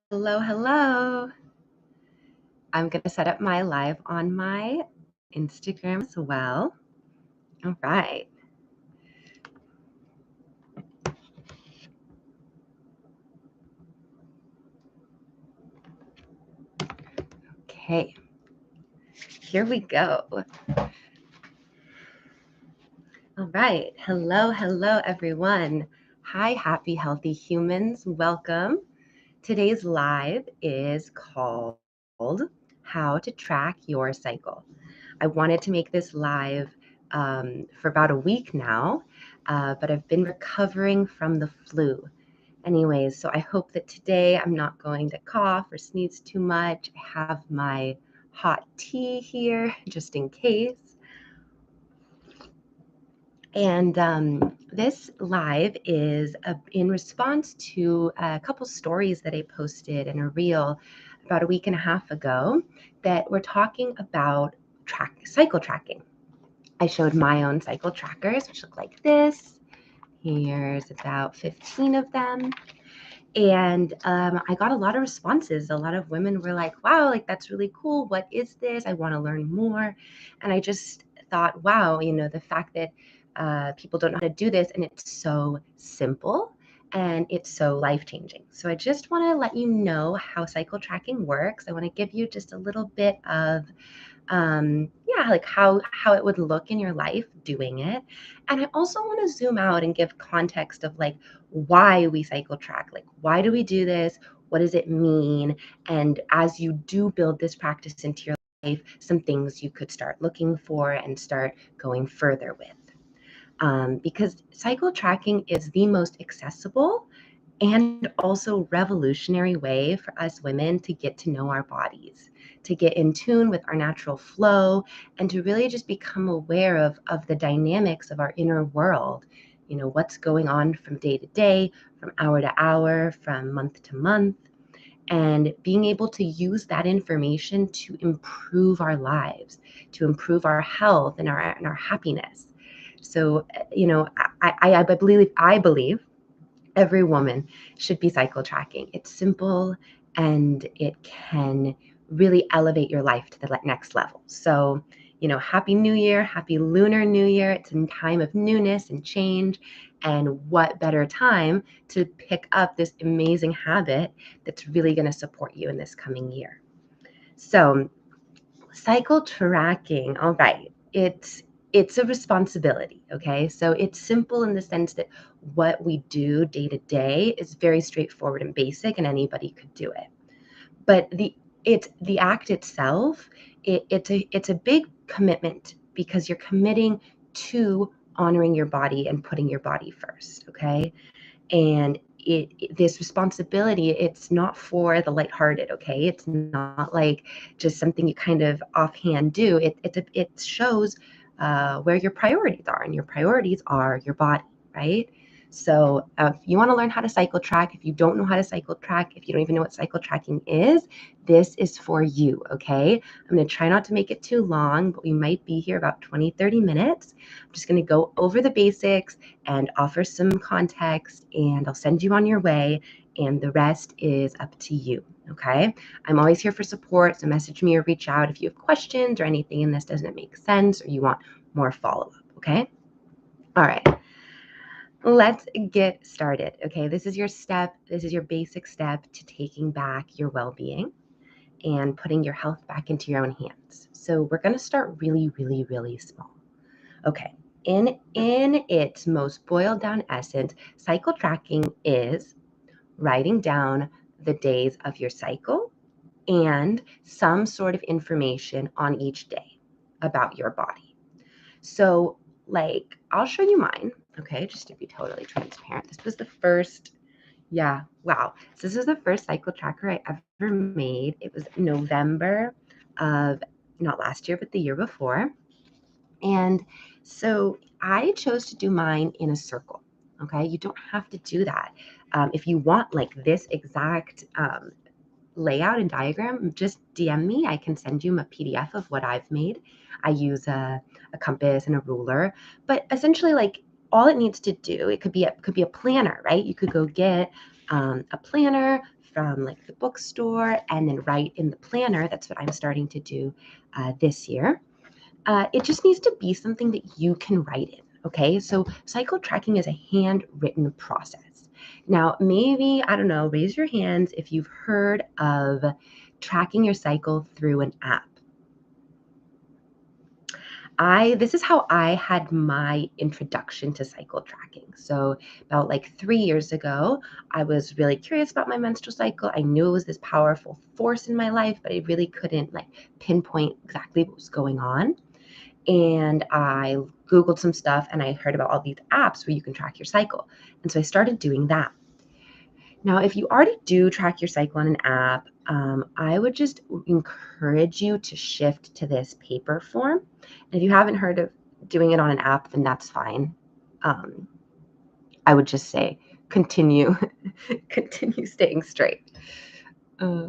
Hello, hello. I'm going to set up my live on my Instagram as well. All right. Okay. Here we go. All right. Hello, hello, everyone. Hi, happy, healthy humans. Welcome. Today's live is called How to Track Your Cycle. I wanted to make this live for about a week now, but I've been recovering from the flu. Anyways, so I hope that today I'm not going to cough or sneeze too much. I have my hot tea here just in case. And this live is in response to a couple stories that I posted in a reel about a week and a half ago that were talking about cycle tracking. I showed my own cycle trackers, which look like this. Here's about 15 of them. And I got a lot of responses. A lot of women were like, wow, like that's really cool. What is this? I want to learn more. And I just thought, wow, the fact that people don't know how to do this and it's so simple and it's so life-changing. So I just want to let you know how cycle tracking works. I want to give you just a little bit of like how it would look in your life doing it. And I also want to zoom out and give context of like why we cycle track, like why do we do this, what does it mean, and as you do build this practice into your life, some things you could start looking for and start going further with, because cycle tracking is the most accessible and also revolutionary way for us women to get to know our bodies, to get in tune with our natural flow, and to really just become aware of the dynamics of our inner world. What's going on from day to day, from hour to hour, from month to month, and being able to use that information to improve our lives, to improve our health and our happiness. So, I believe every woman should be cycle tracking. It's simple and it can really elevate your life to the next level. So, happy new year, happy lunar new year. It's a time of newness and change. And what better time to pick up this amazing habit that's really going to support you in this coming year. So, cycle tracking, all right, it's a responsibility, okay? So it's simple in the sense that what we do day to day is very straightforward and basic, and anybody could do it. But the act itself, it's a big commitment because you're committing to honoring your body and putting your body first, okay? And this responsibility, it's not for the lighthearted, okay? It's not like just something you kind of offhand do. It shows where your priorities are, and your priorities are your body, right? So if you want to learn how to cycle track, if you don't know how to cycle track, if you don't even know what cycle tracking is, this is for you, okay? I'm going to try not to make it too long, but we might be here about 20, 30 minutes. I'm just going to go over the basics and offer some context, and I'll send you on your way, and the rest is up to you, okay? I'm always here for support, so message me or reach out if you have questions or anything and this doesn't make sense or you want more follow-up, okay? All right. Let's get started, okay? This is your basic step to taking back your well-being and putting your health back into your own hands. So we're going to start really, really, really small. Okay. In its most boiled down essence, cycle tracking is writing down the days of your cycle and some sort of information on each day about your body. So, like, I'll show you mine, okay, just to be totally transparent. This was the first, yeah, wow. So, this is the first cycle tracker I ever made. It was November of not last year, but the year before. And so I chose to do mine in a circle. Okay. You don't have to do that. If you want like this exact layout and diagram, just DM me. I can send you a PDF of what I've made. I use a compass and a ruler. But essentially, like, all it needs to do, it could be a planner, right? You could go get a planner from like the bookstore and then write in the planner. That's what I'm starting to do this year. It just needs to be something that you can write in. Okay, so cycle tracking is a handwritten process. Now, maybe, I don't know, raise your hands if you've heard of tracking your cycle through an app. This is how I had my introduction to cycle tracking. So about like 3 years ago, I was really curious about my menstrual cycle. I knew it was this powerful force in my life, but I really couldn't like pinpoint exactly what was going on. And I Googled some stuff and I heard about all these apps where you can track your cycle. And so I started doing that. Now, if you already do track your cycle on an app, I would just encourage you to shift to this paper form. And if you haven't heard of doing it on an app, then that's fine. Um, I would just say continue, continue staying straight. Uh,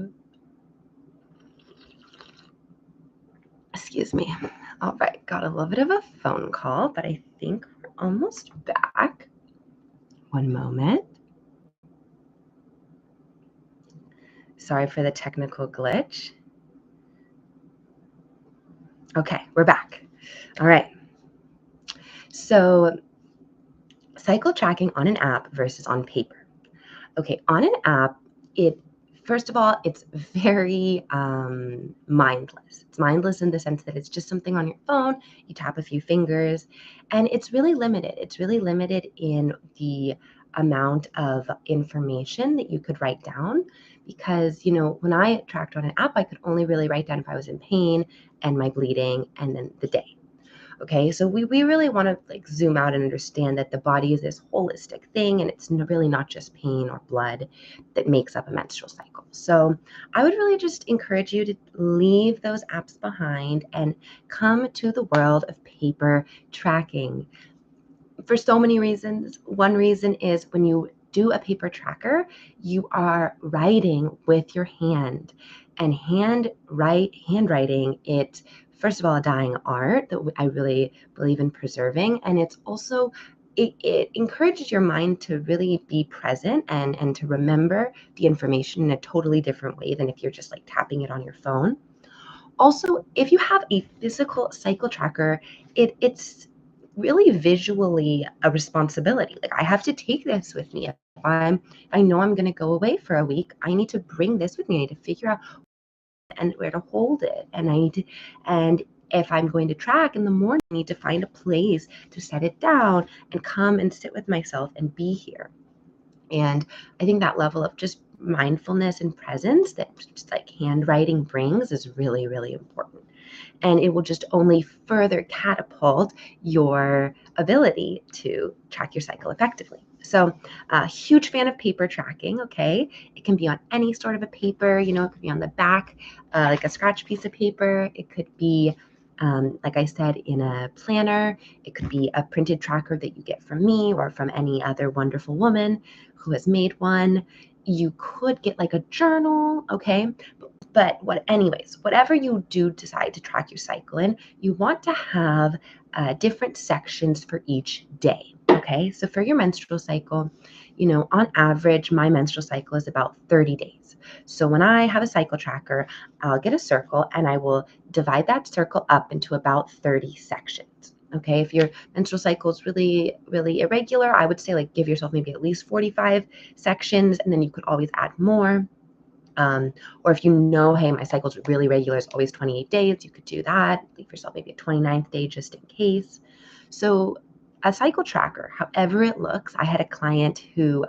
Excuse me. All right, got a little bit of a phone call, but I think we're almost back. One moment. Sorry for the technical glitch. Okay, we're back. All right. So, cycle tracking on an app versus on paper. Okay, on an app, it first of all, it's very mindless. It's mindless in the sense that it's just something on your phone. You tap a few fingers, and it's really limited. It's really limited in the amount of information that you could write down because when I tracked on an app, I could only really write down if I was in pain and my bleeding and then the day. Okay, so we really want to like zoom out and understand that the body is this holistic thing and it's really not just pain or blood that makes up a menstrual cycle. So I would really just encourage you to leave those apps behind and come to the world of paper tracking for so many reasons. One reason is when you do a paper tracker, you are writing with your hand. And handwriting, it first of all a dying art that I really believe in preserving. And it's also it encourages your mind to really be present and to remember the information in a totally different way than if you're just like tapping it on your phone. Also, if you have a physical cycle tracker, it's really visually a responsibility. Like I have to take this with me. I know I'm going to go away for a week, I need to bring this with me. I need to figure out and where to hold it. And if I'm going to track in the morning, I need to find a place to set it down and come and sit with myself and be here. And I think that level of just mindfulness and presence that just like handwriting brings is really, really important. And it will just only further catapult your ability to track your cycle effectively. So, a huge fan of paper tracking. Okay, it can be on any sort of a paper. It could be on the back, like a scratch piece of paper. It could be, like I said, in a planner. It could be a printed tracker that you get from me or from any other wonderful woman who has made one. You could get like a journal. Okay, but whatever you do decide to track your cycle in, you want to have different sections for each day. Okay, so for your menstrual cycle, on average, my menstrual cycle is about 30 days. So when I have a cycle tracker, I'll get a circle and I will divide that circle up into about 30 sections. Okay, if your menstrual cycle is really, really irregular, I would say like give yourself maybe at least 45 sections, and then you could always add more. Or if hey, my cycle's really regular, it's always 28 days, you could do that. Leave yourself maybe a 29th day just in case. So a cycle tracker, however it looks, I had a client who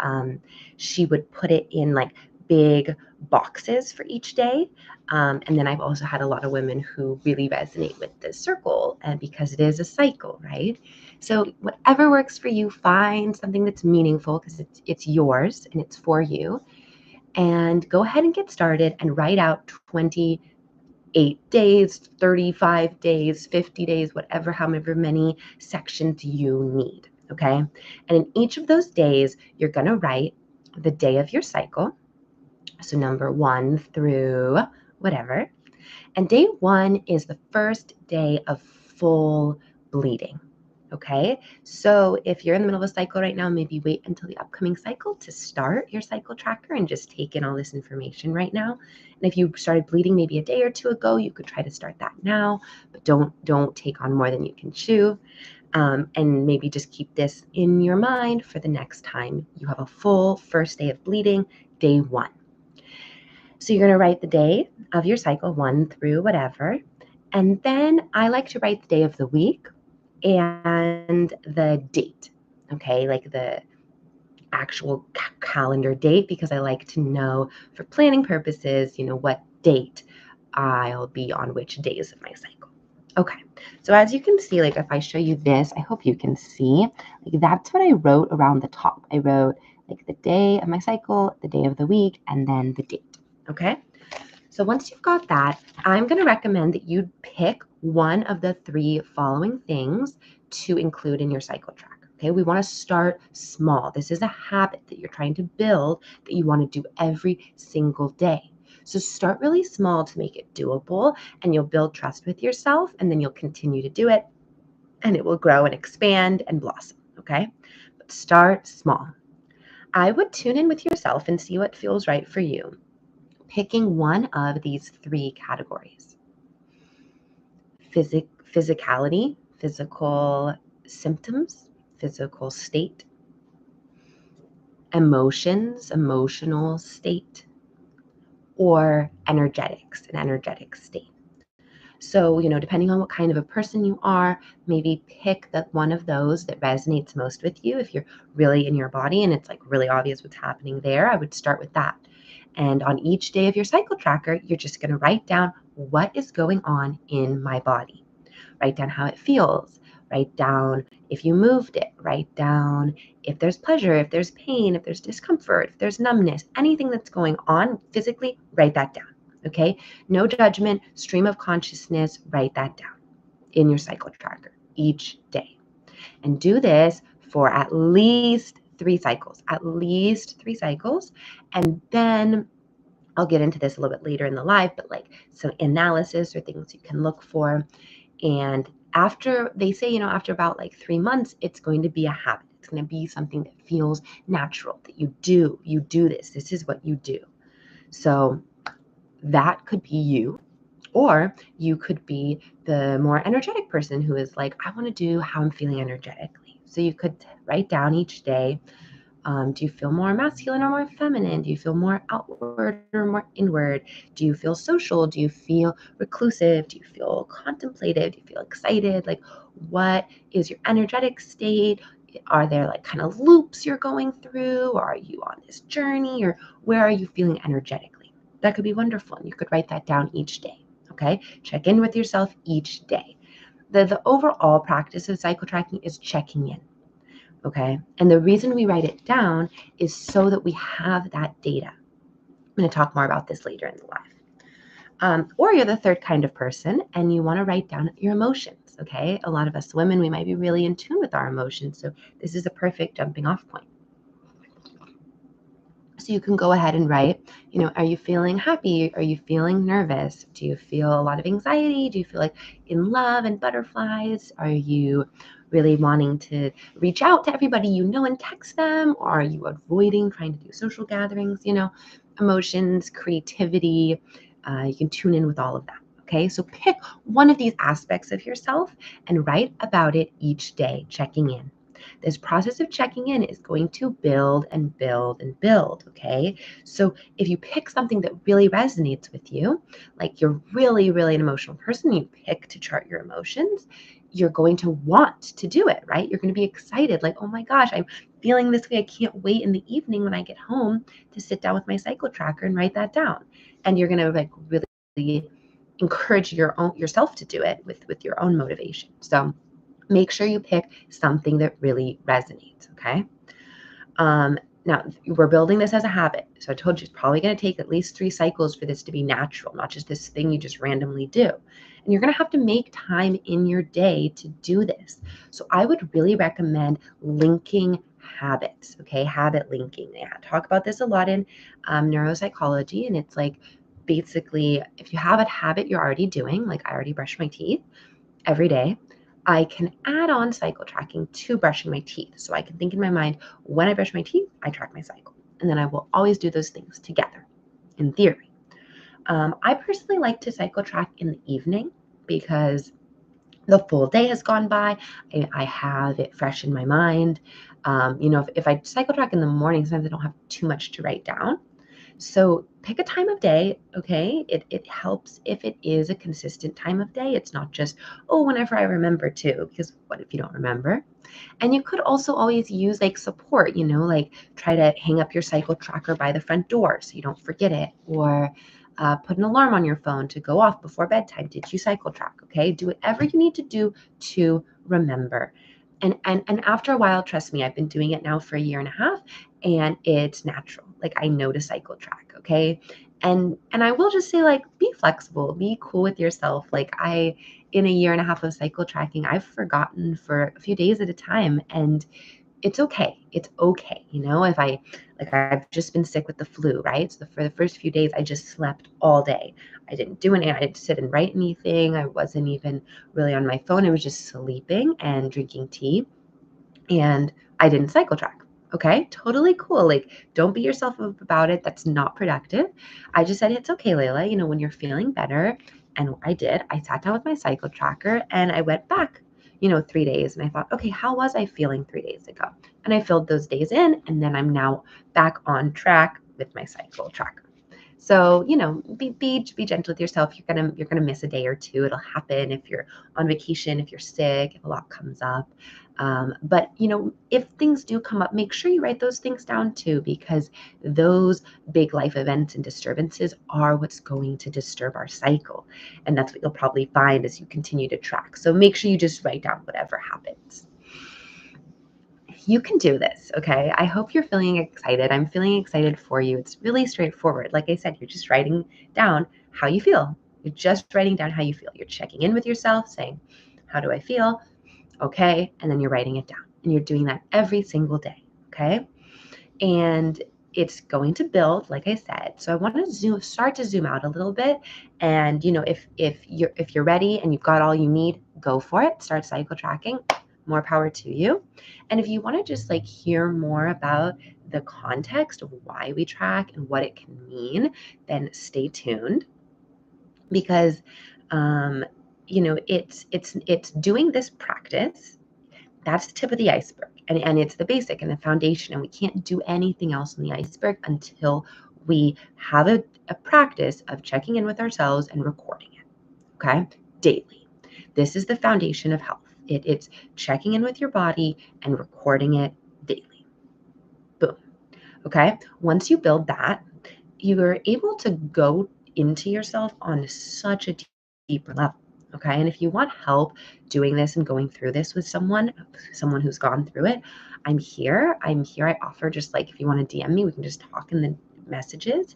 she would put it in like big boxes for each day. And then I've also had a lot of women who really resonate with the circle and because it is a cycle, right? So whatever works for you, find something that's meaningful because it's yours and it's for you, and go ahead and get started and write out 28 days, 35 days, 50 days, however many sections you need. Okay. And in each of those days, you're going to write the day of your cycle. So number 1 through whatever. And day 1 is the first day of full bleeding. Okay, so if you're in the middle of a cycle right now, maybe wait until the upcoming cycle to start your cycle tracker and just take in all this information right now. And if you started bleeding maybe a day or two ago, you could try to start that now, but don't take on more than you can chew. And maybe just keep this in your mind for the next time you have a full first day of bleeding, day 1. So you're going to write the day of your cycle, 1 through whatever. And then I like to write the day of the week and the date, okay, like the actual calendar date, because I like to know for planning purposes, what date I'll be on which days of my cycle. Okay, so as you can see, like if I show you this, I hope you can see, like that's what I wrote around the top. I wrote like the day of my cycle, the day of the week, and then the date, okay? So once you've got that, I'm going to recommend that you pick one of the 3 following things to include in your cycle tracker. Okay, we want to start small. This is a habit that you're trying to build that you want to do every single day. So start really small to make it doable, and you'll build trust with yourself, and then you'll continue to do it, and it will grow and expand and blossom. Okay, but start small. I would tune in with yourself and see what feels right for you, picking one of these 3 categories: physicality, physical symptoms, physical state; emotions, emotional state; or energetics, an energetic state. So, depending on what kind of a person you are, maybe pick one of those that resonates most with you. If you're really in your body and it's like really obvious what's happening there, I would start with that. And on each day of your cycle tracker, you're just going to write down what is going on in my body. Write down how it feels. Write down if you moved it. Write down if there's pleasure, if there's pain, if there's discomfort, if there's numbness, anything that's going on physically, write that down. Okay? No judgment, stream of consciousness, write that down in your cycle tracker each day. And do this for at least 3 cycles, And then I'll get into this a little bit later in the live, but like some analysis or things you can look for. And after they say, after about like 3 months, it's going to be a habit. It's going to be something that feels natural, that you do this. This is what you do. So that could be you, or you could be the more energetic person who is like, I want to do how I'm feeling energetically. So you could write down each day, do you feel more masculine or more feminine? Do you feel more outward or more inward? Do you feel social? Do you feel reclusive? Do you feel contemplative? Do you feel excited? Like, what is your energetic state? Are there like kind of loops you're going through? Or are you on this journey? Or where are you feeling energetically? That could be wonderful. And you could write that down each day. Okay. Check in with yourself each day. The overall practice of cycle tracking is checking in. Okay. And the reason we write it down is so that we have that data. I'm going to talk more about this later in the live. Or you're the third kind of person and you want to write down your emotions. Okay. A lot of us women, we might be really in tune with our emotions. So this is a perfect jumping off point. So you can go ahead and write, are you feeling happy? Are you feeling nervous? Do you feel a lot of anxiety? Do you feel like in love and butterflies? Are you really wanting to reach out to everybody you know and text them? Or are you avoiding trying to do social gatherings? Emotions, creativity, you can tune in with all of that. Okay, so pick one of these aspects of yourself and write about it each day, checking in. This process of checking in is going to build and build and build, okay? So if you pick something that really resonates with you, like you're really, really an emotional person, you pick to chart your emotions, you're going to want to do it, right? You're going to be excited, like, oh my gosh, I'm feeling this way. I can't wait in the evening when I get home to sit down with my cycle tracker and write that down. And you're going to like really encourage yourself to do it with your own motivation. So make sure you pick something that really resonates, okay? Now, we're building this as a habit. So I told you it's probably going to take at least 3 cycles for this to be natural, not just this thing you just randomly do. And you're going to have to make time in your day to do this. So I would really recommend linking habits, okay? Habit linking. Yeah, I talk about this a lot in neuropsychology. And it's like, basically, if you have a habit you're already doing, like I already brush my teeth every day, I can add on cycle tracking to brushing my teeth. So I can think in my mind, when I brush my teeth, I track my cycle. And then I will always do those things together, in theory. I personally like to cycle track in the evening because the full day has gone by. I have it fresh in my mind. If I cycle track in the morning, sometimes I don't have too much to write down. So pick a time of day, okay? It helps if it is a consistent time of day. It's not just, oh, whenever I remember to, because what if you don't remember? And you could also always use like support, like try to hang up your cycle tracker by the front door so you don't forget it, or put an alarm on your phone to go off before bedtime. Did you cycle track? Okay, do whatever you need to do to remember. And after a while, trust me, I've been doing it now for a year and a half, and it's natural. Like I know to cycle track. Okay. And I will just say, like, be flexible, be cool with yourself. Like in a year and a half of cycle tracking, I've forgotten for a few days at a time, and it's okay. It's okay. If I've just been sick with the flu, right? So for the first few days, I just slept all day. I didn't do anything. I didn't sit and write anything. I wasn't even really on my phone. I was just sleeping and drinking tea, and I didn't cycle track. Okay, totally cool. Like, don't beat yourself up about it. That's not productive. I just said, it's okay, Layla. When you're feeling better, and I did, I sat down with my cycle tracker and I went back, 3 days. And I thought, okay, how was I feeling 3 days ago? And I filled those days in, and then I'm now back on track with my cycle tracker. So, be gentle with yourself. You're gonna miss a day or two. It'll happen if you're on vacation, if you're sick, if a lot comes up. But if things do come up, make sure you write those things down too, because those big life events and disturbances are what's going to disturb our cycle. And that's what you'll probably find as you continue to track. So make sure you just write down whatever happens. You can do this, okay? I hope you're feeling excited. I'm feeling excited for you. It's really straightforward. Like I said, you're just writing down how you feel. You're just writing down how you feel. You're checking in with yourself, saying, how do I feel? Okay. And then you're writing it down. And you're doing that every single day, okay? And it's going to build, like I said. So I want to start to zoom out a little bit. And if you're ready and you've got all you need, go for it. Start cycle tracking. More power to you. And if you want to just like hear more about the context of why we track and what it can mean, then stay tuned, because it's doing this practice. That's the tip of the iceberg, and it's the basic and the foundation, and we can't do anything else in the iceberg until we have a practice of checking in with ourselves and recording it, okay, daily. This is the foundation of health. It's checking in with your body and recording it daily. Boom. Okay, once you build that, you are able to go into yourself on such a deeper level. Okay. And if you want help doing this and going through this with someone who's gone through it, I'm here. I offer, just like, if you want to DM me, we can just talk in the messages.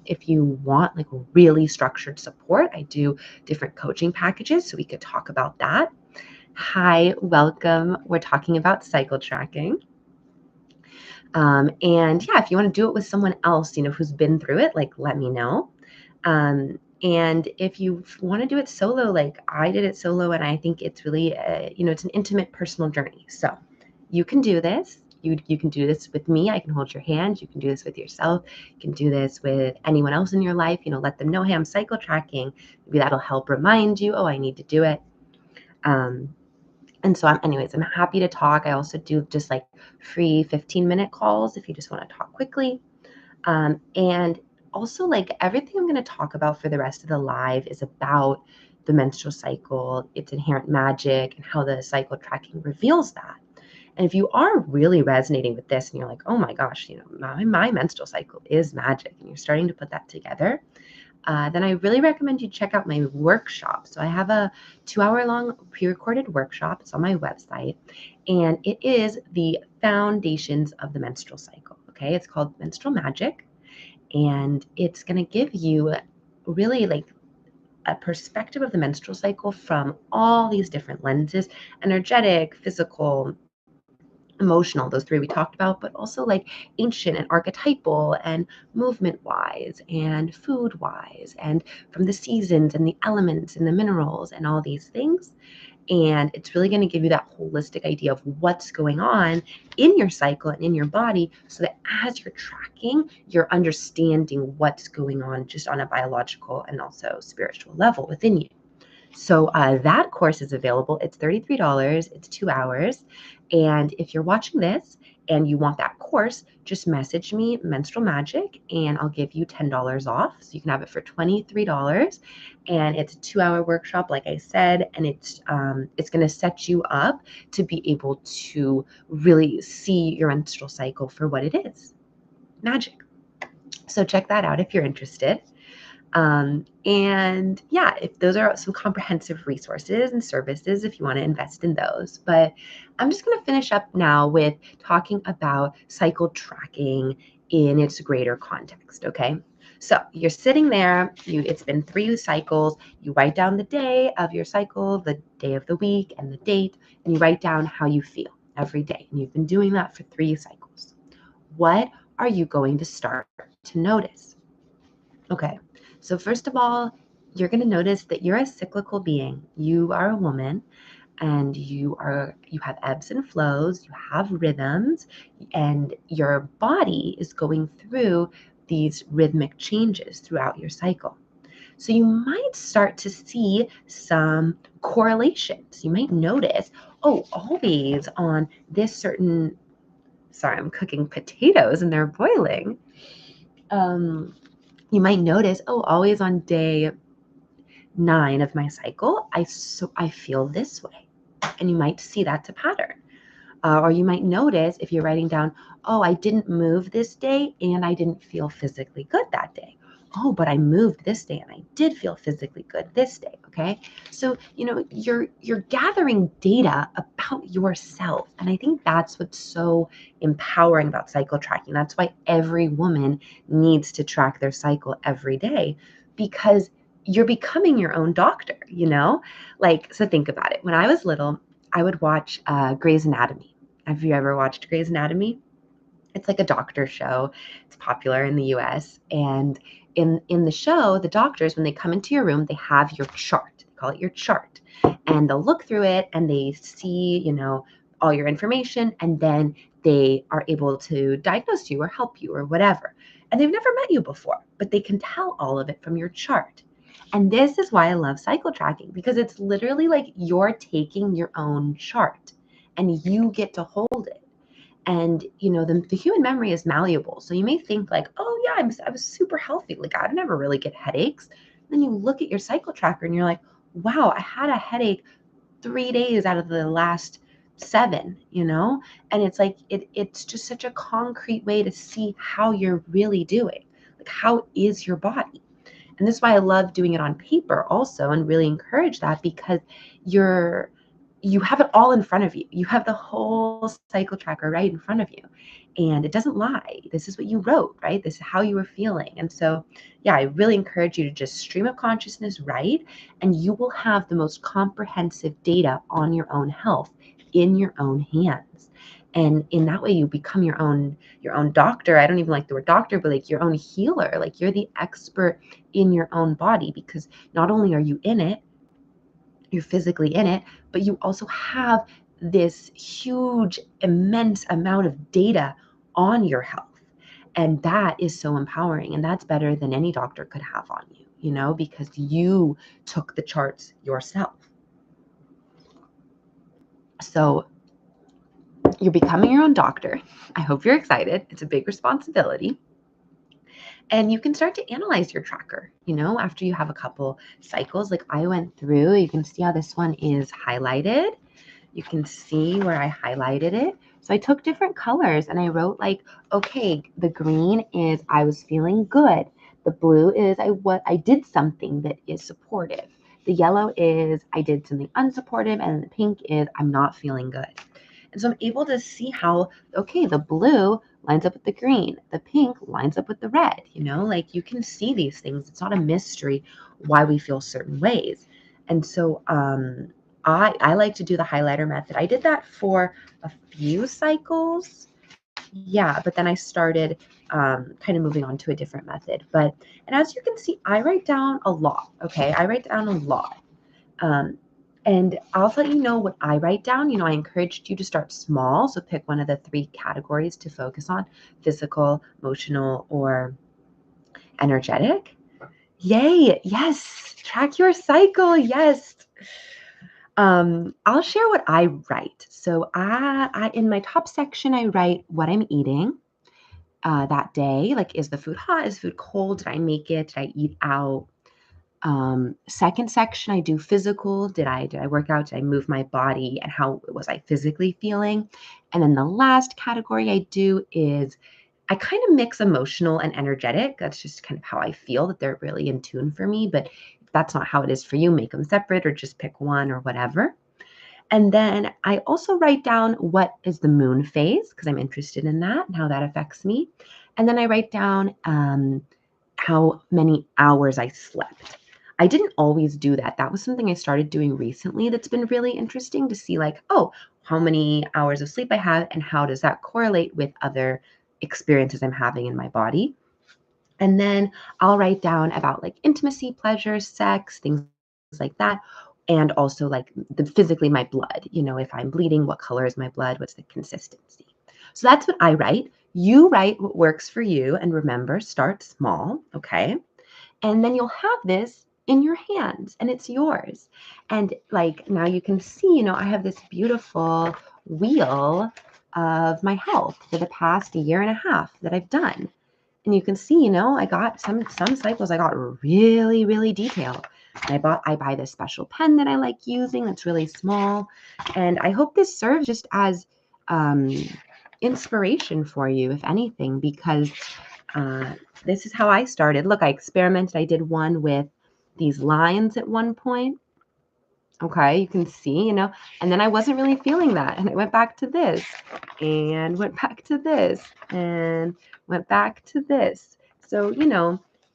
If you want like really structured support, I do different coaching packages, so we could talk about that. Hi, welcome. We're talking about cycle tracking. And yeah, if you want to do it with someone else, who's been through it, like, let me know. And if you want to do it solo, like I did it solo, and I think it's really, it's an intimate personal journey. So you can do this. You can do this with me. I can hold your hand. You can do this with yourself. You can do this with anyone else in your life. Let them know, hey, I'm cycle tracking. Maybe that'll help remind you, oh, I need to do it. And so I'm happy to talk. I also do just like free 15-minute calls if you just want to talk quickly. And also, like, everything I'm going to talk about for the rest of the live is about the menstrual cycle, its inherent magic, and how the cycle tracking reveals that. And if you are really resonating with this and you're like, oh my gosh, my menstrual cycle is magic, and you're starting to put that together, then I really recommend you check out my workshop. So I have a 2-hour-long pre-recorded workshop. It's on my website, and it is the foundations of the menstrual cycle. Okay, it's called Menstrual Magic, and it's going to give you really like a perspective of the menstrual cycle from all these different lenses: energetic, physical, emotional, those three we talked about, but also like ancient and archetypal and movement wise and food wise, and from the seasons and the elements and the minerals and all these things. And it's really going to give you that holistic idea of what's going on in your cycle and in your body, so that as you're tracking, you're understanding what's going on just on a biological and also spiritual level within you. So that course is available. It's $33. It's 2 hours. And if you're watching this and you want that course, just message me Menstrual Magic and I'll give you $10 off. So you can have it for $23. And it's a 2 hour workshop, like I said, and it's going to set you up to be able to really see your menstrual cycle for what it is, magic. So check that out if you're interested. And yeah, if those are some comprehensive resources and services, if you want to invest in those. But I'm just going to finish up now with talking about cycle tracking in its greater context. Okay. So you're sitting there, it's been 3 cycles. You write down the day of your cycle, the day of the week, and the date, and you write down how you feel every day. And you've been doing that for 3 cycles. What are you going to start to notice? Okay. So first of all, you're going to notice that you're a cyclical being. You are a woman and you have ebbs and flows, you have rhythms, and your body is going through these rhythmic changes throughout your cycle. So you might start to see some correlations. You might notice, oh, always on this certain, sorry, I'm cooking potatoes and they're boiling. You might notice, oh, always on day 9 of my cycle, I feel this way. And you might see that's a pattern. Or you might notice if you're writing down, oh, I didn't move this day and I didn't feel physically good that day. Oh, but I moved this day and I did feel physically good this day. Okay. So, you're gathering data about yourself. And I think that's what's so empowering about cycle tracking. That's why every woman needs to track their cycle every day, because you're becoming your own doctor. So think about it. When I was little, I would watch Grey's Anatomy. Have you ever watched Grey's Anatomy? It's like a doctor show. It's popular in the US. And in the show, the doctors, when they come into your room, they have your chart. They call it your chart. And they'll look through it and they see, all your information, and then they are able to diagnose you or help you or whatever. And they've never met you before, but they can tell all of it from your chart. And this is why I love cycle tracking, because it's literally like you're taking your own chart and you get to hold it. And the human memory is malleable. So you may think like, oh yeah, I was super healthy. Like I never really get headaches. Then you look at your cycle tracker and you're like, wow, I had a headache 3 days out of the last 7, and it's like it's just such a concrete way to see how you're really doing. Like, how is your body? And this is why I love doing it on paper also, and really encourage that, because you have it all in front of you. You have the whole cycle tracker right in front of you, and it doesn't lie. This is what you wrote, right? This is how you were feeling. And so, yeah, I really encourage you to just stream of consciousness, right? And you will have the most comprehensive data on your own health in your own hands. And in that way, you become your own doctor. I don't even like the word doctor, but like your own healer. Like you're the expert in your own body, because not only are you in it, you're physically in it, but you also have this huge, immense amount of data on your health. And that is so empowering. And that's better than any doctor could have on you, because you took the charts yourself. So you're becoming your own doctor. I hope you're excited. It's a big responsibility. And you can start to analyze your tracker, after you have a couple cycles. Like I went through, you can see how this one is highlighted. You can see where I highlighted it. So I took different colors and I wrote like, okay, the green is I was feeling good. The blue is I did something that is supportive. The yellow is I did something unsupportive, and the pink is I'm not feeling good. And so I'm able to see how, okay, the blue lines up with the green, the pink lines up with the red, like you can see these things. It's not a mystery why we feel certain ways. And so I like to do the highlighter method. I did that for a few cycles. Yeah, but then I started kind of moving on to a different method. And as you can see, I write down a lot. Okay, I write down a lot. And I'll let you know what I write down. I encouraged you to start small. So pick one of the 3 categories to focus on: physical, emotional, or energetic. Yay. Yes. Track your cycle. Yes. I'll share what I write. So I in my top section, I write what I'm eating that day. Like, is the food hot? Is the food cold? Did I make it? Did I eat out? Second section, I do physical. Did I work out? Did I move my body? And how was I physically feeling? And then the last category I do is I kind of mix emotional and energetic. That's just kind of how I feel, that they're really in tune for me. But if that's not how it is for you, make them separate or just pick one or whatever. And then I also write down what is the moon phase, because I'm interested in that and how that affects me. And then I write down how many hours I slept. I didn't always do that. That was something I started doing recently that's been really interesting to see, like, oh, how many hours of sleep I have and how does that correlate with other experiences I'm having in my body. And then I'll write down about like intimacy, pleasure, sex, things like that. And also like the physically my blood, if I'm bleeding, what color is my blood? What's the consistency? So that's what I write. You write what works for you. And remember, start small. Okay. And then you'll have this in your hands and it's yours. And like now you can see, I have this beautiful wheel of my health for the past year and a half that I've done. And you can see, I got some cycles I got really, really detailed. And I buy this special pen that I like using that's really small. And I hope this serves just as um, inspiration for you, if anything, because uh, this is how I started. Look, I experimented. I did one with these lines at one point. Okay, you can see, and then I wasn't really feeling that. And I went back to this and went back to this and went back to this. So,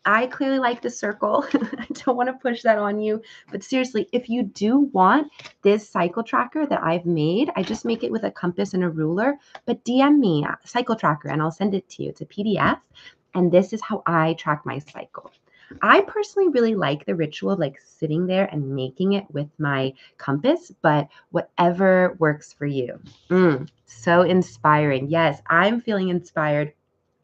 I clearly like the circle. I don't want to push that on you. But seriously, if you do want this cycle tracker that I've made, I just make it with a compass and a ruler. But DM me cycle tracker and I'll send it to you. It's a PDF. And this is how I track my cycle. I personally really like the ritual of like sitting there and making it with my compass, but whatever works for you. So inspiring. Yes, I'm feeling inspired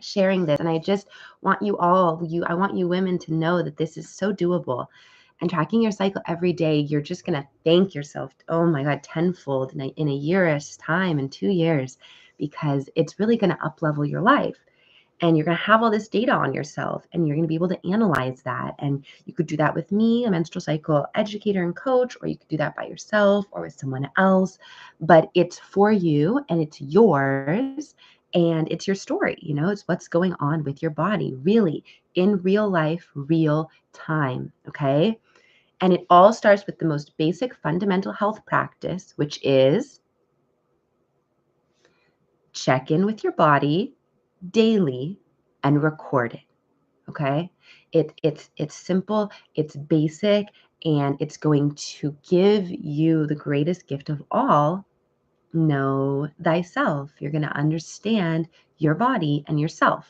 sharing this. And I just want I want you women to know that this is so doable. And tracking your cycle every day, you're just going to thank yourself, oh my God, tenfold in a year's time, in 2 years, because it's really going to up level your life. And you're going to have all this data on yourself and you're going to be able to analyze that. And you could do that with me, a menstrual cycle educator and coach, or you could do that by yourself or with someone else. But it's for you and it's yours and it's your story. It's what's going on with your body, really, in real life, real time. Okay. And it all starts with the most basic fundamental health practice, which is check in with your body daily and record it. Okay. It's simple, it's basic, and it's going to give you the greatest gift of all: know thyself. You're going to understand your body and yourself.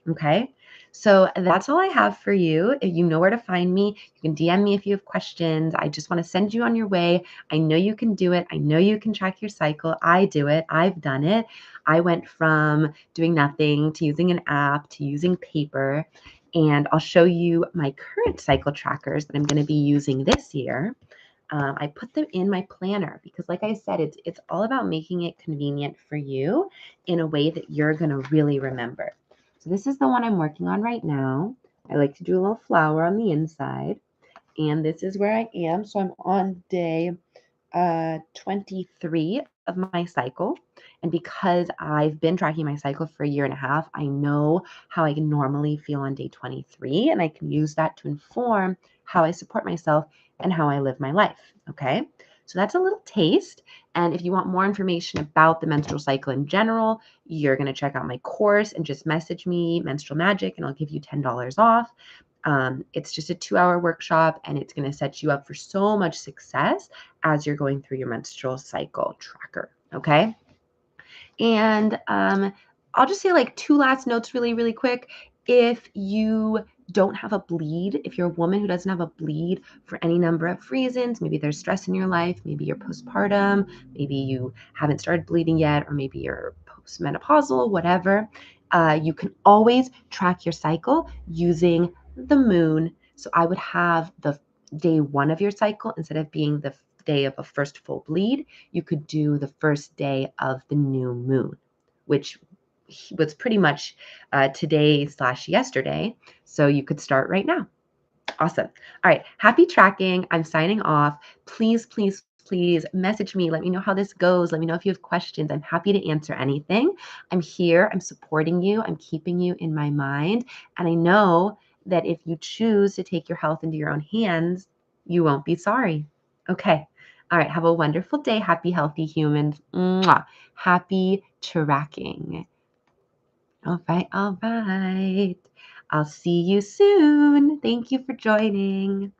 Okay. So that's all I have for you. If you know where to find me, you can DM me if you have questions. I just want to send you on your way. I know you can do it. I know you can track your cycle. I do it. I've done it. I went from doing nothing to using an app to using paper. And I'll show you my current cycle trackers that I'm going to be using this year. I put them in my planner because, like I said, it's all about making it convenient for you in a way that you're going to really remember. So this is the one I'm working on right now. I like to do a little flower on the inside. And this is where I am. So I'm on day 23 of my cycle. And because I've been tracking my cycle for a year and a half, I know how I normally feel on day 23. And I can use that to inform how I support myself and how I live my life. Okay. So that's a little taste. And if you want more information about the menstrual cycle in general, you're going to check out my course and just message me, Menstrual Magic, and I'll give you $10 off. It's just a 2-hour workshop and it's going to set you up for so much success as you're going through your menstrual cycle tracker. Okay. And I'll just say like 2 last notes really, really quick. If you don't have a bleed, if you're a woman who doesn't have a bleed for any number of reasons, maybe there's stress in your life, maybe you're postpartum, maybe you haven't started bleeding yet, or maybe you're postmenopausal, whatever, you can always track your cycle using the moon. So I would have the day one of your cycle, instead of being the day of a first full bleed, you could do the first day of the new moon, which was pretty much today slash yesterday. So you could start right now. Awesome. All right. Happy tracking. I'm signing off. Please, please, please message me. Let me know how this goes. Let me know if you have questions. I'm happy to answer anything. I'm here. I'm supporting you. I'm keeping you in my mind. And I know that if you choose to take your health into your own hands, you won't be sorry. Okay. All right. Have a wonderful day. Happy, healthy humans. Mwah. Happy tracking. All right. All right. I'll see you soon. Thank you for joining.